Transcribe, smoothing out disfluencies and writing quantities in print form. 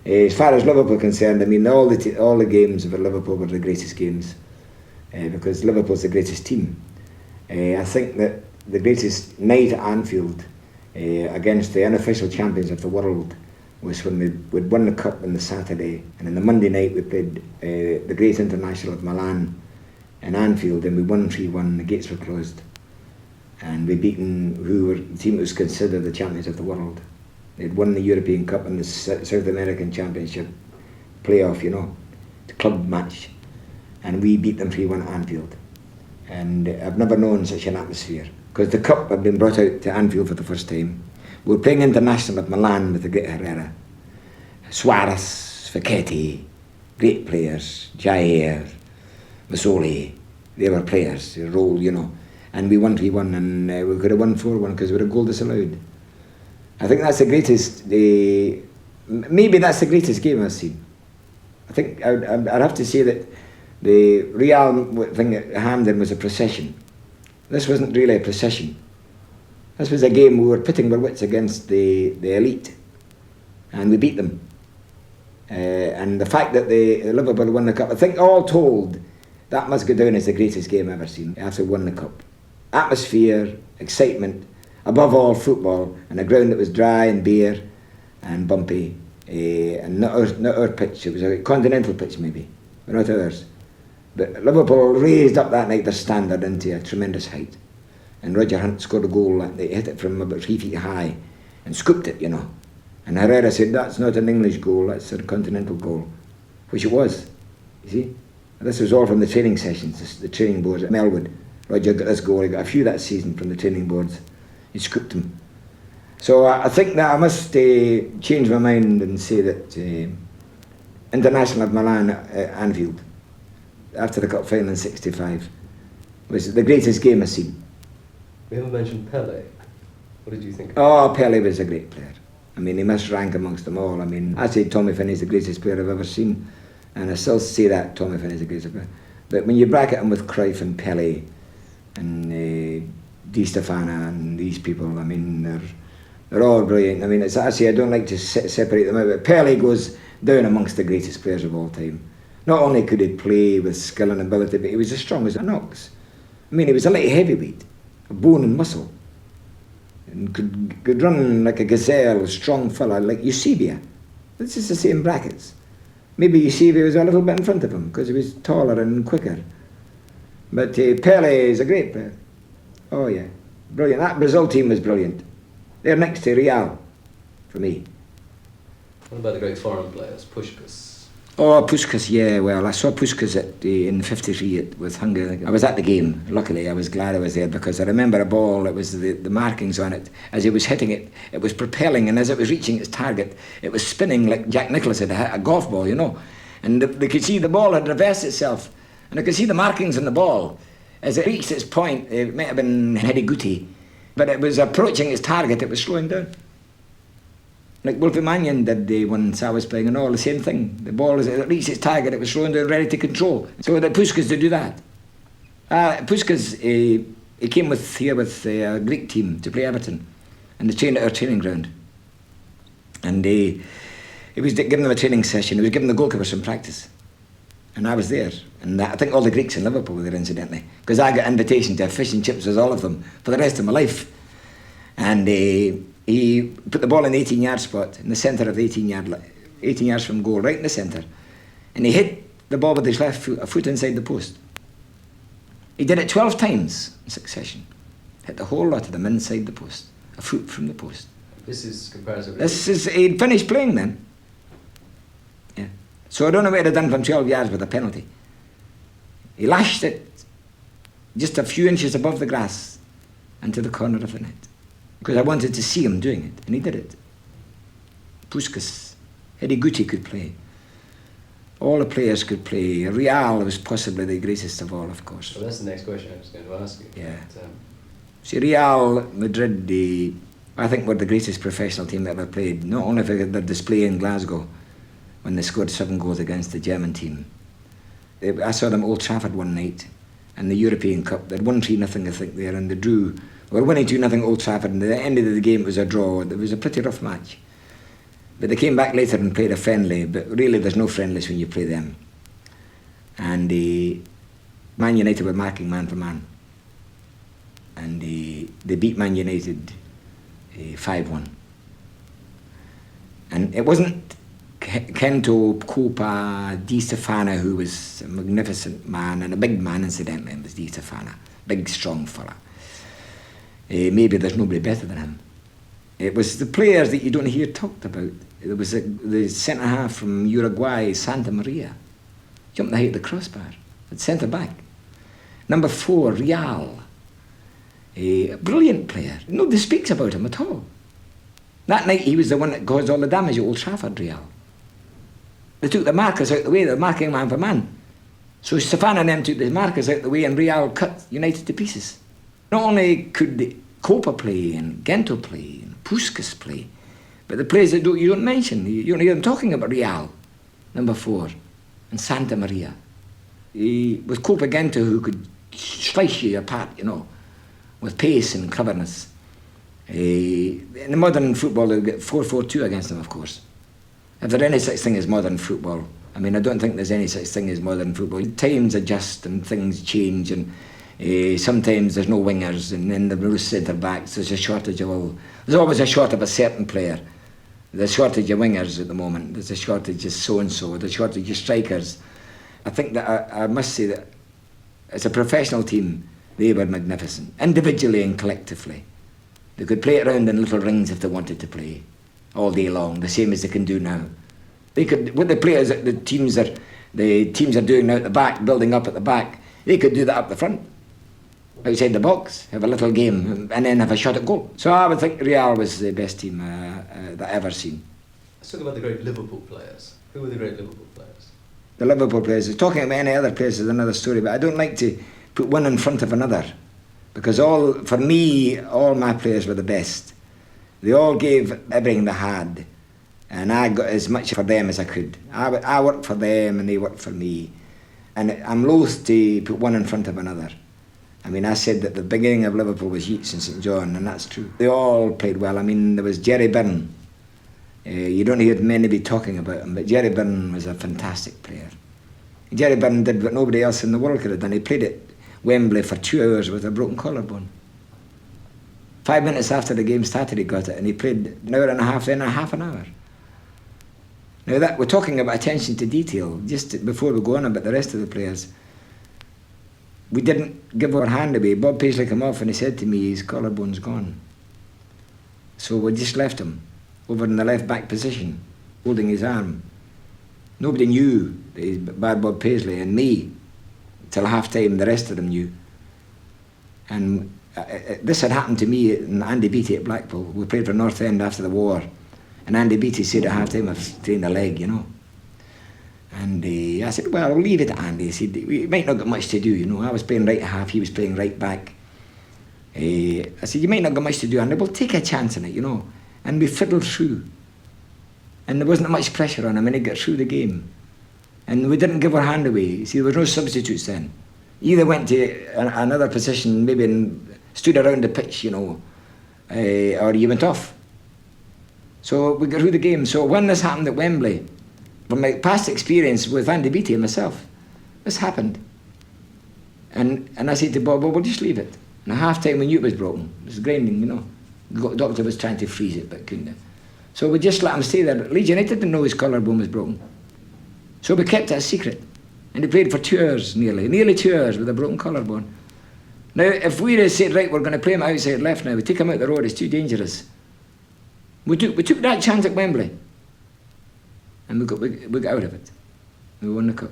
As far as Liverpool are concerned, I mean, all the games of Liverpool were the greatest games because Liverpool's the greatest team. I think that the greatest night at Anfield against the unofficial champions of the world was when we'd won the cup on the Saturday, and on the Monday night we played the great International of Milan in Anfield, and we won 3-1. The gates were closed, and we beaten the team that was considered the champions of the world. They'd won the European Cup and the South American Championship playoff, the club match, and we beat them 3-1 at Anfield. And I've never known such an atmosphere, because the cup had been brought out to Anfield for the first time. We were playing international at Milan with the great Herrera, Suarez, Facchetti, great players, Jair, Mazzoli. They were players, they roll, and we won 3-1, and we could have won 4-1 because we had a goal disallowed. I think that's the greatest, maybe that's the greatest game I've seen. I think I'd have to say that the Real thing at Hampden was a procession. This wasn't really a procession. This was a game we were pitting our wits against the elite, and we beat them. And the fact that the Liverpool won the cup, I think all told, that must go down as the greatest game I've ever seen after won the cup. Atmosphere, excitement, above all football, and a ground that was dry and bare and bumpy, and not our pitch. It was a continental pitch maybe, but not ours. But Liverpool raised up that night their standard into a tremendous height, and Roger Hunt scored a goal. They hit it from about 3 feet high and scooped it, And Herrera said, that's not an English goal, that's a continental goal, which it was, you see. And this was all from the training sessions, the training boards at Melwood. Roger got this goal, he got a few that season from the training boards. He scooped them. So I think that I must change my mind and say that International of Milan at Anfield, after the cup final in '65, was the greatest game I've seen. We haven't mentioned Pele. What did you think? Oh, Pele was a great player. I mean, he must rank amongst them all. I mean, I say Tommy Finney's the greatest player I've ever seen, and I still say that Tommy Finney's the greatest player. But when you bracket him with Cruyff and Pele and Di Stefano and these people, I mean, they're all brilliant. I mean, it's actually, I don't like to separate them out, but Pele goes down amongst the greatest players of all time. Not only could he play with skill and ability, but he was as strong as an ox. I mean, he was a light heavyweight, a bone and muscle, and could run like a gazelle, a strong fella, like Eusebio. This is the same brackets. Maybe Eusebio was a little bit in front of him because he was taller and quicker. But Pele is a great player. Oh yeah, brilliant. That Brazil team was brilliant. They're next to Real, for me. What about the great foreign players, Puskás? Oh, Puskás, yeah, well, I saw Puskás in '53 with Hungary. I was at the game. Luckily, I was glad I was there because I remember a ball, it was the markings on it. As he was hitting it, it was propelling, and as it was reaching its target, it was spinning like Jack Nicklaus had a golf ball, And they could see the ball had reversed itself, and I could see the markings on the ball. As it reached its point, it might have been Hedi Guti, but it was approaching its target, it was slowing down. Like Wolfie Mannion did once I was playing, and all the same thing. The ball, as it reached its target, it was slowing down, ready to control. So that Puskás to do that. Puskás, he came here with a Greek team to play Everton, and they trained at our training ground. And he was giving them a training session. He was giving the goalkeeper some practice. And I was there, and I think all the Greeks in Liverpool were there, incidentally, because I got invitation to have fish and chips with all of them for the rest of my life. And he put the ball in the 18-yard spot, in the centre of the 18 yards from goal, right in the centre. And he hit the ball with his left foot, a foot inside the post. He did it 12 times in succession. Hit the whole lot of them inside the post, a foot from the post. This is comparatively... He'd finished playing then. Yeah. So I don't know what he'd have done from 12 yards with a penalty. He lashed it just a few inches above the grass into the corner of the net, because I wanted to see him doing it, and he did it. Puskás, Hedi Guti could play. All the players could play. Real was possibly the greatest of all, of course. Well, that's the next question I was going to ask you. Yeah. See, Real Madrid, I think, were the greatest professional team that ever played. Not only for their display in Glasgow, when they scored 7 goals against the German team. I saw them at Old Trafford one night, in the European Cup. They'd won 3-0, I think, there, and they drew. We were winning 2-0 Old Trafford, and at the end of the game it was a draw. It was a pretty rough match. But they came back later and played a friendly, but really there's no friendlies when you play them. And Man United were marking man for man. And they beat Man United 5-1. And it wasn't Kento Copa Di Stefano, who was a magnificent man, and a big man incidentally, it was Di Stefano, big strong fella. Maybe there's nobody better than him. It was the players that you don't hear talked about. There was the centre-half from Uruguay, Santa Maria, jumped the height of the crossbar, at centre-back. Number 4, Real, a brilliant player. Nobody speaks about him at all. That night he was the one that caused all the damage at Old Trafford, Real. They took the markers out of the way, they were marking man for man. So Stefano and them took the markers out of the way and Real cut United to pieces. Not only could Copa play and Gento play and Puskas play, but the players that you don't mention, you don't hear them talking about Real, number 4, and Santa Maria. With Copa Gento, who could slice you apart, with pace and cleverness. In the modern football, they'll get 4-4-2 against them, of course. If there's any such thing as modern football, I don't think there's any such thing as modern football. Times adjust and things change, and sometimes there's no wingers, and then there's no centre backs. There's a shortage of all. There's always a shortage of a certain player. There's a shortage of wingers at the moment. There's a shortage of so and so. There's a shortage of strikers. I think that I must say that as a professional team, they were magnificent, individually and collectively. They could play it around in little rings if they wanted to play, all day long, the same as they can do now. They could, with the players that the teams are doing now at the back, building up at the back, they could do that up the front, outside the box, have a little game, and then have a shot at goal. So I would think Real was the best team that I've ever seen. Let's talk about the great Liverpool players. Who were the great Liverpool players? The Liverpool players. Talking about any other players is another story, but I don't like to put one in front of another, because for me, all my players were the best. They all gave everything they had, and I got as much for them as I could. I worked for them and they worked for me, and I'm loath to put one in front of another. I said that the beginning of Liverpool was Yeats and St John, and that's true. They all played well. There was Jerry Byrne. You don't hear many be talking about him, but Jerry Byrne was a fantastic player. Jerry Byrne did what nobody else in the world could have done. He played at Wembley for 2 hours with a broken collarbone. 5 minutes after the game started, he got it, and he played an hour and a half, then a half an hour. Now that we're talking about attention to detail, just before we go on about the rest of the players, we didn't give our hand away. Bob Paisley came off and he said to me, his collarbone's gone. So we just left him over in the left back position, holding his arm. Nobody knew that he's bad Bob Paisley, and me, till half time, the rest of them knew. And this had happened to me and Andy Beattie at Blackpool. We played for North End after the war, and Andy Beattie said at half time, I've strained a leg, And I said, well, I'll leave it to Andy. He said, we might not get much to do, I was playing right half, he was playing right back. I said, you might not get much to do, Andy, we'll take a chance on it, And we fiddled through. And there wasn't much pressure on him, and he got through the game. And we didn't give our hand away. See, there was no substitutes then. Either went to another position, maybe stood around the pitch, or you went off. So we got through the game. So when this happened at Wembley, from my past experience with Andy Beattie and myself, this happened. And I said to Bob, well, we'll just leave it. And at half time we knew it was broken. It was grinding, The doctor was trying to freeze it, but couldn't. So we just let him stay there. Leeds United didn't know his collarbone was broken. So we kept it a secret. And he played for 2 hours nearly 2 hours with a broken collarbone. Now, if we'd have said, right, we're going to play him outside left now, we take him out the road, it's too dangerous. We took that chance at Wembley. And we got out of it. We won the cup.